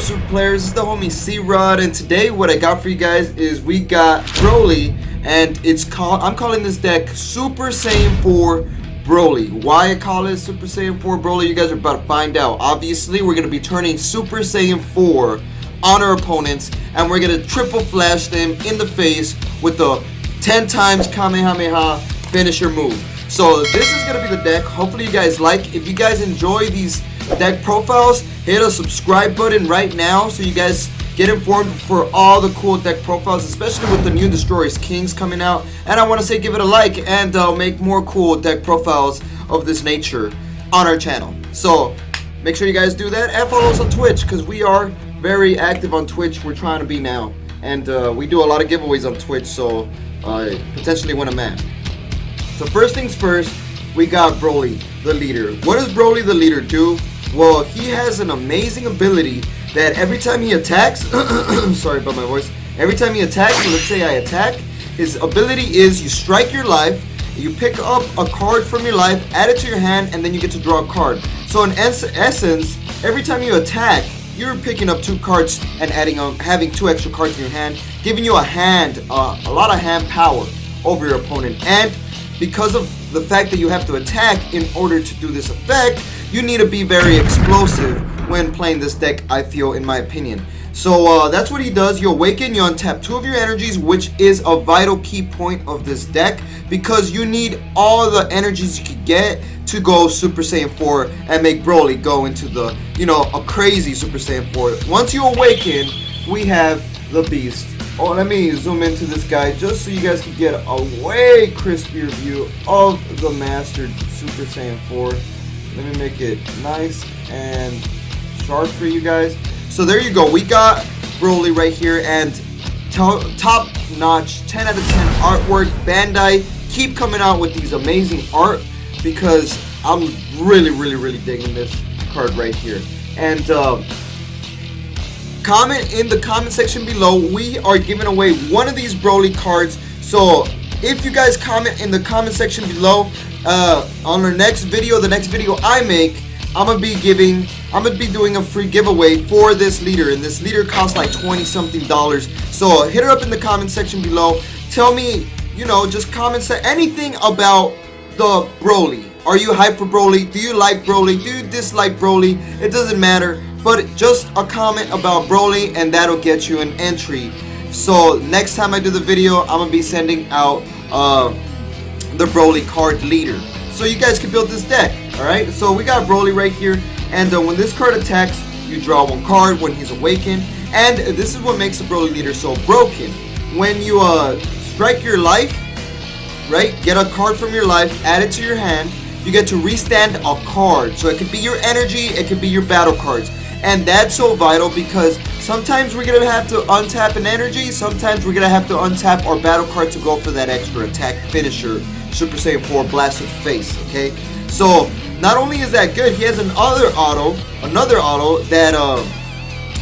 Super Players? It's the homie C-Rod, and today what I got for you guys is we got Broly, and I'm calling this deck Super Saiyan 4 Broly. Why I call it Super Saiyan 4 Broly, you guys are about to find out. Obviously, we're going to be turning Super Saiyan 4 on our opponents, and we're going to triple flash them in the face with the 10 times Kamehameha finisher move. So this is going to be the deck. Hopefully you guys like. If you guys enjoy these deck profiles, hit a subscribe button right now so you guys get informed for all the cool deck profiles, especially with the new Destroyers Kings coming out. And I want to say give it a like, and I'll make more cool deck profiles of this nature on our channel. So make sure you guys do that, and follow us on Twitch, because we are very active on Twitch. We're trying to be now, and we do a lot of giveaways on Twitch, so potentially win a map. So first things first, we got Broly, the leader. What does Broly, the leader, do? Well, he has an amazing ability that every time he attacks, sorry about my voice, every time he attacks, so let's say I attack, his ability is you strike your life, you pick up a card from your life, add it to your hand, and then you get to draw a card. So in essence, every time you attack, you're picking up 2 cards and having 2 extra cards in your hand, giving you a lot of hand power over your opponent. And because of the fact that you have to attack in order to do this effect, you need to be very explosive when playing this deck, I feel, in my opinion. So that's what he does. You awaken, you untap 2 of your energies, which is a vital key point of this deck, because you need all the energies you can get to go Super Saiyan 4 and make Broly go into the, a crazy Super Saiyan 4. Once you awaken, we have the beast. Oh, let me zoom into this guy just so you guys can get a way crispier view of the mastered Super Saiyan 4. Let me make it nice and sharp for you guys. So there you go. We got Broly right here, and top notch 10 out of 10 artwork. Bandai, keep coming out with these amazing art, because I'm really digging this card right here. And comment in the comment section below. We are giving away one of these Broly cards. So if you guys comment in the comment section below on our next video, the next video I make, I'm gonna be doing a free giveaway for this leader, and this leader costs like $20-something. So hit her up in the comment section below. Tell me, just comment, say anything about the Broly. Are you hyped for Broly? Do you like Broly? Do you dislike Broly? It doesn't matter, but just a comment about Broly and that'll get you an entry. So next time I do the video, I'm gonna be sending out the Broly card leader, so you guys can build this deck. Alright, so we got Broly right here, and when this card attacks, you draw 1 card when he's awakened, and this is what makes the Broly leader so broken. When you strike your life, right, get a card from your life, add it to your hand, you get to restand a card. So it could be your energy, it could be your battle cards. And that's so vital, because sometimes we're going to have to untap an energy, sometimes we're going to have to untap our battle card to go for that extra attack finisher, Super Saiyan 4 Blast with Face, okay? So not only is that good, he has another auto that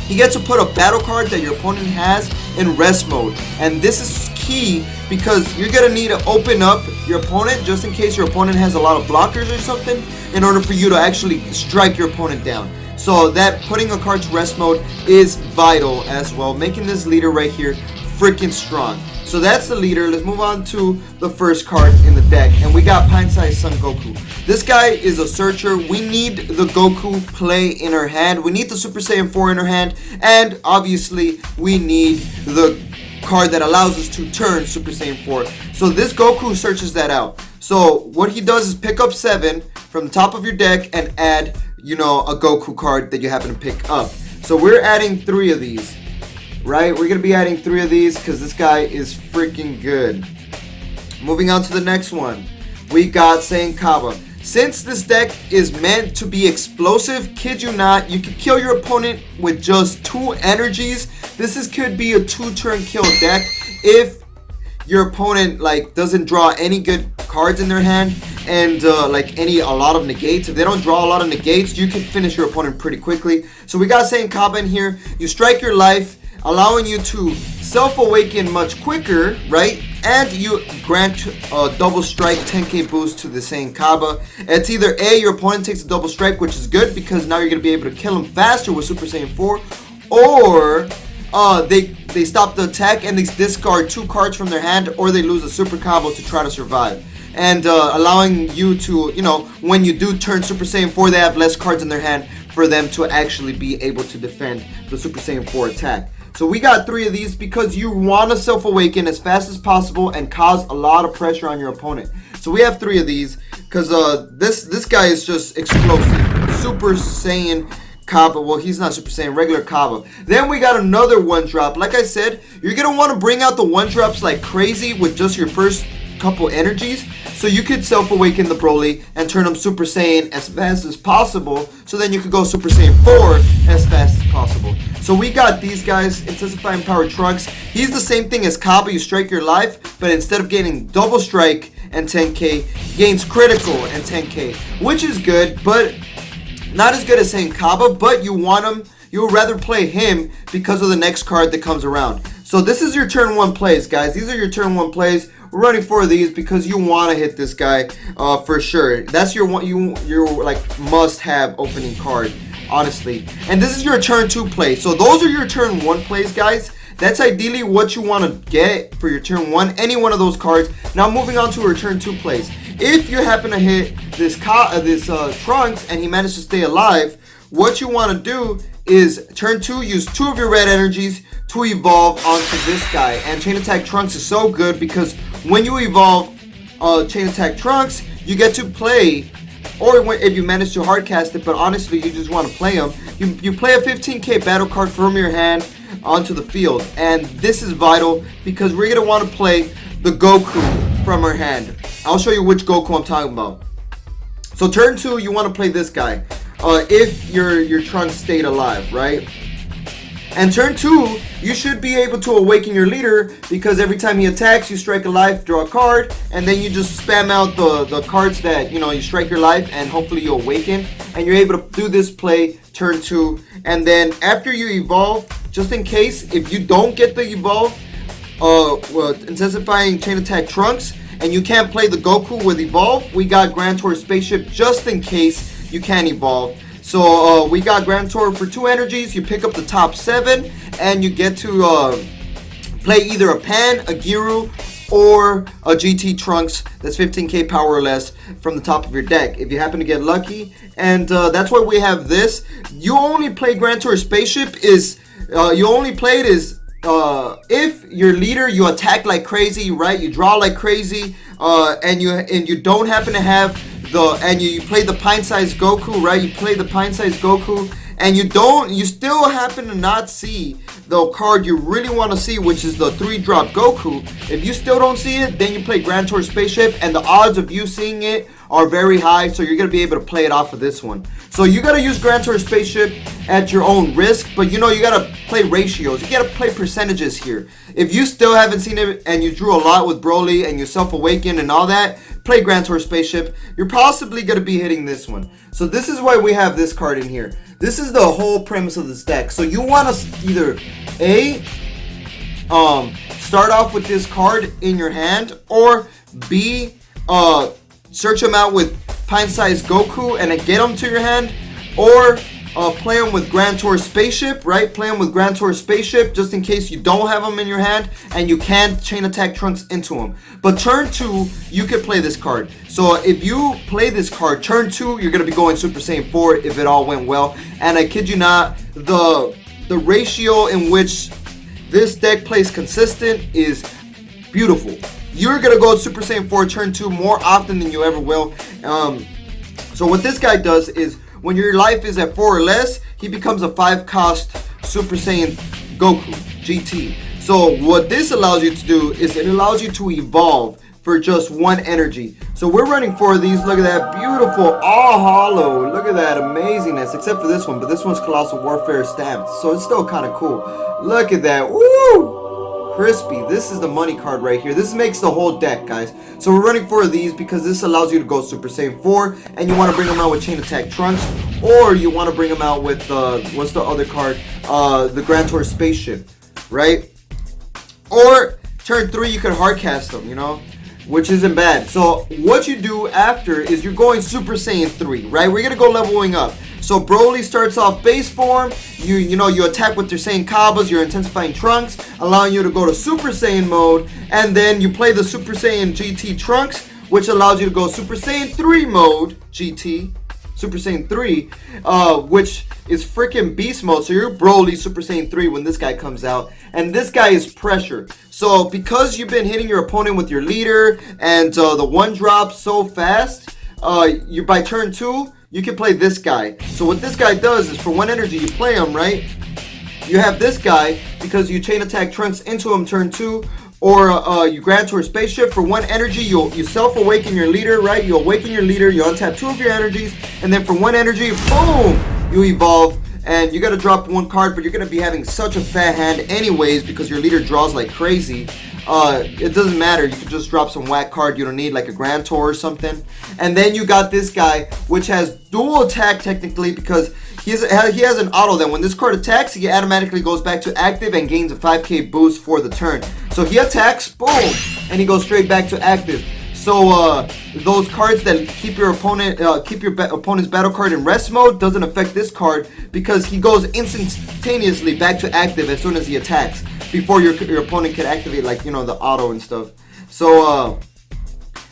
he gets to put a battle card that your opponent has in rest mode. And this is key, because you're going to need to open up your opponent just in case your opponent has a lot of blockers or something, in order for you to actually strike your opponent down. So that putting a card to rest mode is vital as well, making this leader right here freaking strong. So that's the leader. Let's move on to the first card in the deck, and we got Pint-Sized Son Goku. This guy is a searcher. We need the Goku play in our hand. We need the Super Saiyan 4 in our hand, and obviously we need the card that allows us to turn Super Saiyan 4. So this Goku searches that out. So what he does is pick up 7 from the top of your deck and add, a Goku card that you happen to pick up. So we're adding 3 of these. Right, we're gonna be adding 3 of these because this guy is freaking good. Moving on to the next one, we got Saiyan Kaba. Since this deck is meant to be explosive, kid you not, you can kill your opponent with just 2 energies. This could be a 2-turn kill deck if your opponent doesn't draw any good cards in their hand, and a lot of negates. If they don't draw a lot of negates, you can finish your opponent pretty quickly. So we got Saiyan Kaba in here. You strike your life, allowing you to self-awaken much quicker, right? And you grant a double strike 10k boost to the Saiyan Kaba. It's either A, your opponent takes a double strike, which is good because now you're going to be able to kill him faster with Super Saiyan 4, or they stop the attack and they discard 2 cards from their hand, or they lose a super combo to try to survive. And allowing you to, when you do turn Super Saiyan 4, they have less cards in their hand for them to actually be able to defend the Super Saiyan 4 attack. So we got 3 of these because you want to self-awaken as fast as possible and cause a lot of pressure on your opponent. So we have 3 of these because this guy is just explosive. Super Saiyan Kaba. Well, he's not Super Saiyan, regular Kaba. Then we got another 1-drop. Like I said, you're going to want to bring out the 1-drops like crazy with just your first couple energies, so you could self-awaken the Broly and turn him Super Saiyan as fast as possible, so then you could go Super Saiyan 4 as fast as possible. So we got these guys, Intensifying Power Trunks. He's the same thing as Kaba, you strike your life, but instead of gaining double strike and 10k, he gains critical and 10k, which is good, but not as good as saying Kaba, but you want him, you would rather play him because of the next card that comes around. So this is your turn 1 plays, guys. These are your turn 1 plays. We're running 4 of these because you want to hit this guy for sure. That's your like must-have opening card, honestly. And this is your turn 2 play. So those are your turn 1 plays, guys. That's ideally what you want to get for your turn 1. Any one of those cards. Now moving on to our turn 2 plays. If you happen to hit this Trunks and he managed to stay alive, what you want to do is turn 2, use 2 of your red energies to evolve onto this guy. And Chain Attack Trunks is so good because when you evolve Chain Attack Trunks, you get to play, or if you manage to hardcast it, but honestly you just want to play him, you play a 15k battle card from your hand onto the field. And this is vital because we're going to want to play the Goku from our hand. I'll show you which Goku I'm talking about. So turn 2, you want to play this guy. If your Trunks stayed alive, right? And turn 2, you should be able to awaken your leader because every time he attacks, you strike a life, draw a card, and then you just spam out the cards that, you strike your life, and hopefully you awaken. And you're able to do this play turn 2. And then after you evolve, just in case, if you don't get the evolve, Intensifying Chain Attack Trunks, and you can't play the Goku with evolve, we got Grand Tour Spaceship just in case you can evolve. So we got Grand Tour for 2 energies. You pick up the top 7 and you get to play either a Pan, a Giru, or a GT Trunks that's 15k power or less from the top of your deck if you happen to get lucky. And that's why we have this. You only play Grand Tour Spaceship is if your leader, you attack like crazy, right? You draw like crazy, and you don't happen to have and you play the pint-sized Goku, right? You play the pint-sized Goku, and you still happen to not see the card you really want to see, which is the 3-drop Goku. If you still don't see it, then you play Grand Tour Spaceship, and the odds of you seeing it are very high, so you're going to be able to play it off of this one. So you got to use Grand Tour Spaceship at your own risk, but you got to play ratios. You got to play percentages here. If you still haven't seen it and you drew a lot with Broly and you self-awaken and all that, play Grand Tour Spaceship. You're possibly going to be hitting this one. So this is why we have this card in here. This is the whole premise of this deck. So you want to either start off with this card in your hand, or B, search them out with pint-sized Goku and get them to your hand, or play them with Grand Tour Spaceship, right? Play them with Grand Tour Spaceship just in case you don't have them in your hand and you can't Chain Attack Trunks into them. But turn 2, you can play this card. So if you play this card, turn 2, you're going to be going Super Saiyan 4 if it all went well. And I kid you not, the ratio in which this deck plays consistent is beautiful. You're going to go Super Saiyan 4 turn 2 more often than you ever will. So what this guy does is, when your life is at 4 or less, he becomes a 5-cost Super Saiyan Goku GT. So what this allows you to do is it allows you to evolve for just 1 energy. So we're running 4 of these. Look at that beautiful, all hollow. Look at that amazingness, except for this one, but this one's Colossal Warfare stamped, so it's still kind of cool. Look at that. Woo! Crispy. This is the money card right here. This makes the whole deck, guys. So we're running 4 of these because this allows you to go Super Saiyan 4, and you want to bring them out with Chain Attack Trunks, or you want to bring them out with what's the other card? The Grand Tour Spaceship, right? Or turn 3, you could hardcast them, which isn't bad. So what you do after is you're going Super Saiyan 3, right? We're gonna go leveling up. So Broly starts off base form. You attack with your Saiyan Kabas, your intensifying Trunks, allowing you to go to Super Saiyan mode, and then you play the Super Saiyan GT Trunks, which allows you to go Super Saiyan 3 mode GT. Super Saiyan 3, which is freaking beast mode. So you're Broly Super Saiyan 3 when this guy comes out, and this guy is pressure. So because you've been hitting your opponent with your leader and the one drop so fast, you by turn 2 you can play this guy. So what this guy does is for 1 energy you play him, right? You have this guy because you chain attack Trunks into him turn 2. Or you grab to a spaceship for 1 energy, you self-awaken your leader, right? You awaken your leader, you untap 2 of your energies, and then for 1 energy, boom, you evolve. And you gotta drop 1 card, but you're gonna be having such a fat hand anyways because your leader draws like crazy. It doesn't matter, you can just drop some whack card you don't need, like a Grand Tour or something. And then you got this guy, which has dual attack technically because he has an auto that when this card attacks, he automatically goes back to active and gains a 5k boost for the turn. So he attacks, boom, and he goes straight back to active. So those cards that keep your opponent's battle card in rest mode doesn't affect this card because he goes instantaneously back to active as soon as he attacks before your opponent can activate, like, you know, the auto and stuff. So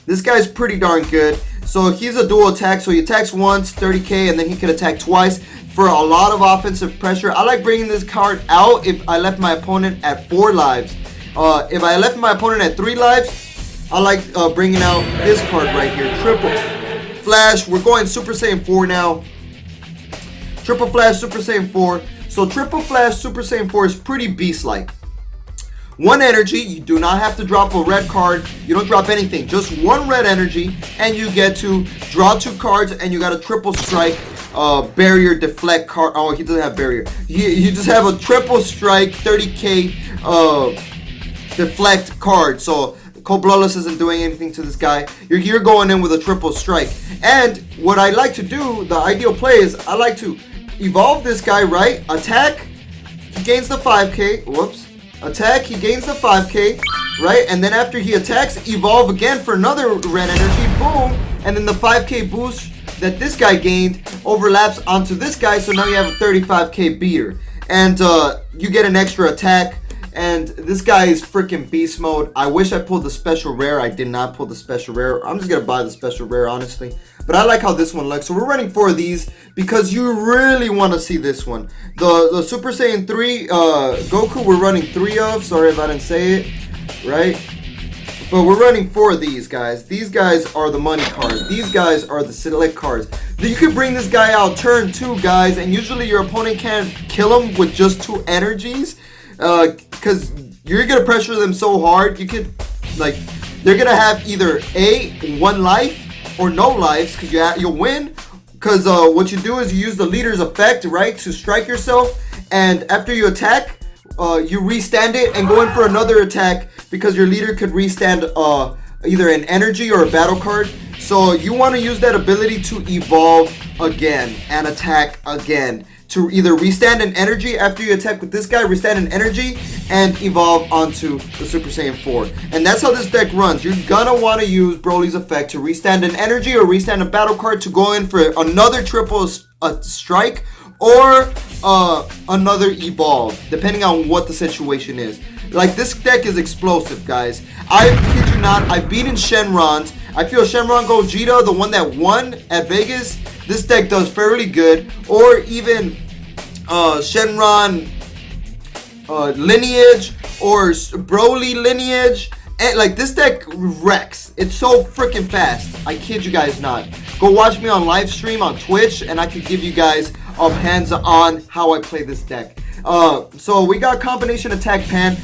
this guy's pretty darn good. So he's a dual attack, so he attacks once, 30k, and then he can attack twice for a lot of offensive pressure. I like bringing this card out if I left my opponent at 4 lives. If I left my opponent at 3 lives, I like bringing out this card right here, Triple Flash. We're going Super Saiyan 4 now. Triple Flash Super Saiyan 4. So Triple Flash Super Saiyan 4 is pretty beast-like. 1 energy, you do not have to drop a red card. You don't drop anything, just 1 red energy, and you get to draw 2 cards, and you got a triple strike, barrier deflect card. Oh, he doesn't have barrier. You just have a triple strike 30k deflect card. So Cold Bloodless isn't doing anything to this guy. You're going in with a triple strike. And what I like to do, the ideal play is I like to evolve this guy, right? Attack, he gains the 5k. Whoops. Attack, he gains the 5k, right? And then after he attacks, evolve again for another red energy, boom, and then the 5k boost that this guy gained overlaps onto this guy, so now you have a 35k beater. And you get an extra attack, and this guy is freaking beast mode. I wish I pulled the special rare. I did not pull the special rare. I'm just gonna buy the special rare, honestly. But I like how this one looks. So we're running 4 of these because you really want to see this one. The Super Saiyan 3 Goku we're running 3 of. Sorry if I didn't say it right. But we're running 4 of these guys. These guys are the money cards. These guys are the select cards. You can bring this guy out turn 2, guys, and usually your opponent can't kill him with just 2 energies. Because you're going to pressure them so hard. You could, like, they're going to have either A, 1 life, or no lives, because you'll win. Because what you do is you use the leader's effect, right, to strike yourself, and after you attack, you restand it and go in for another attack because your leader could restand either an energy or a battle card. So you want to use that ability to evolve again and attack again, to either restand an energy after you attack with this guy, restand an energy, and evolve onto the Super Saiyan 4. And that's how this deck runs. You're gonna want to use Broly's effect to restand an energy or restand a battle card to go in for another triple strike or another evolve, depending on what the situation is. Like, this deck is explosive, guys. I kid you not, I've beaten Shenron's. I feel Shenron Gogeta, the one that won at Vegas, this deck does fairly good. Or even Shenron Lineage or Broly Lineage. And like, this deck wrecks. It's so freaking fast. I kid you guys not. Go watch me on live stream on Twitch and I can give you guys hands on how I play this deck. So we got combination attack pan.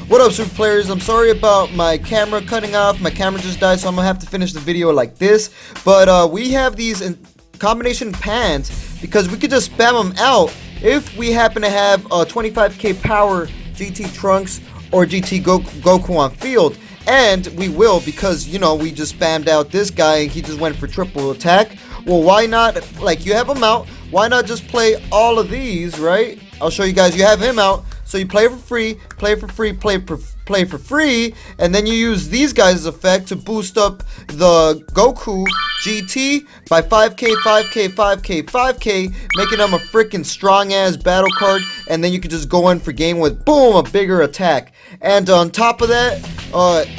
What up, super players? I'm sorry about my camera cutting off. My camera just died, so I'm gonna have to finish the video like this. But we have these combination pans because we could just spam them out if we happen to have 25k power GT Trunks or GT Goku on field. And we will, because, you know, we just spammed out this guy and he just went for triple attack. Well, why not, like, you have him out, why not just play all of these, right? I'll show you guys. You have him out, So you play for free, play for free, play for free, and then you use these guys' effect to boost up the Goku GT by 5k, 5k, 5k, 5k, making them a freaking strong ass battle card, and then you can just go in for game with boom, a bigger attack. And on top of that,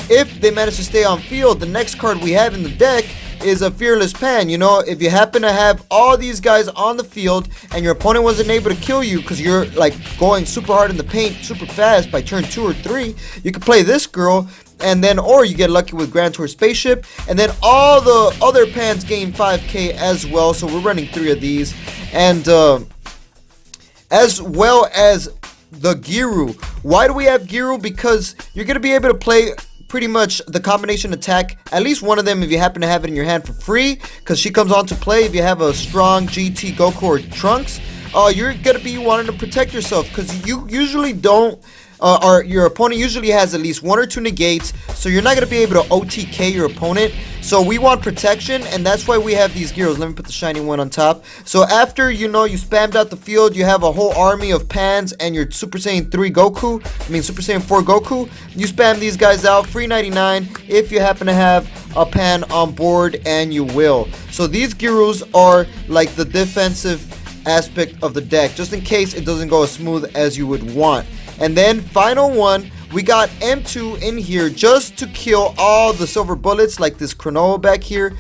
if they manage to stay on field, the next card we have in the deck is a Fearless Pan. You know, if you happen to have all these guys on the field and your opponent wasn't able to kill you because you're like going super hard in the paint super fast by turn 2 or 3, you can play this girl, and then or you get lucky with Grand Tour Spaceship, and then all the other pans gain 5k as well. So we're running 3 of these, and as well as the Giru. Why do we have Giru? Because you're going to be able to play pretty much the combination attack, at least one of them if you happen to have it in your hand for free, because she comes on to play if you have a strong GT Goku or Trunks. You're going to be wanting to protect yourself, because you usually don't, or your opponent usually has at least 1 or 2 negates, so you're not going to be able to OTK your opponent. So we want protection, and that's why we have these Gyros. Let me put the shiny one on top. So after, you know, you spammed out the field, you have a whole army of Pans and your Super Saiyan 3 Goku, Super Saiyan 4 Goku. You spam these guys out, free 99, if you happen to have a Pan on board, and you will. So these Gyros are like the defensive aspect of the deck, just in case it doesn't go as smooth as you would want. And then final one, we got M2 in here just to kill all the silver bullets, like this Chronoa back here.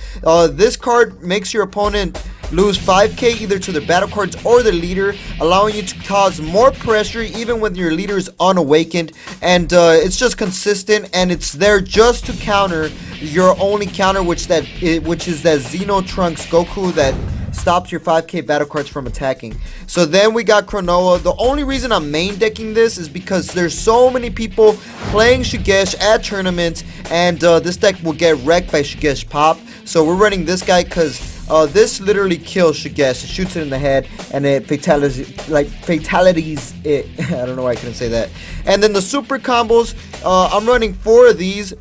This card makes your opponent lose 5k either to their battle cards or the leader, allowing you to cause more pressure even when your leader is unawakened. And it's just consistent, and it's there just to counter your only counter, which is that Xeno Trunks Goku that stops your 5k battle cards from attacking. So then we got Chronoa. The only reason I'm main decking this is because there's so many people playing Shigesh at tournaments, and this deck will get wrecked by Shigesh Pop. So we're running this guy because this literally kills Shigesh. It shoots it in the head, and it fatalities it. I don't know why I couldn't say that. And then the super combos, I'm running 4 of these.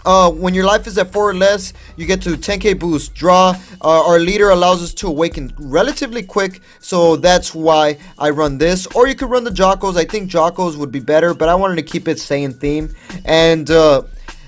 When your life is at 4 or less, you get to 10k boost. Draw. Our leader allows us to awaken relatively quick, so that's why I run this. Or you could run the Jockos. I think Jockos would be better, but I wanted to keep it Saiyan theme. And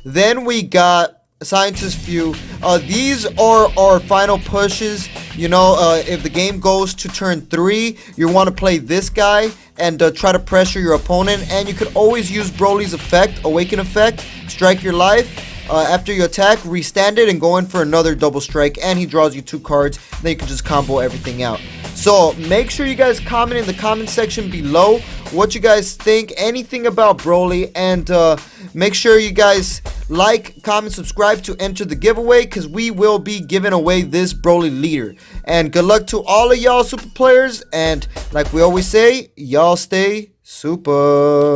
then we got Scientist Few. These are our final pushes. You know, if the game goes to turn 3, you want to play this guy and try to pressure your opponent. And you could always use Broly's effect, Awaken effect, strike your life. After you attack, restand it and go in for another double strike, and he draws you 2 cards. Then you can just combo everything out. So make sure you guys comment in the comment section below what you guys think, anything about Broly, and make sure you guys like, comment, subscribe to enter the giveaway, because we will be giving away this Broly leader. And good luck to all of y'all super players, and like we always say, y'all stay super.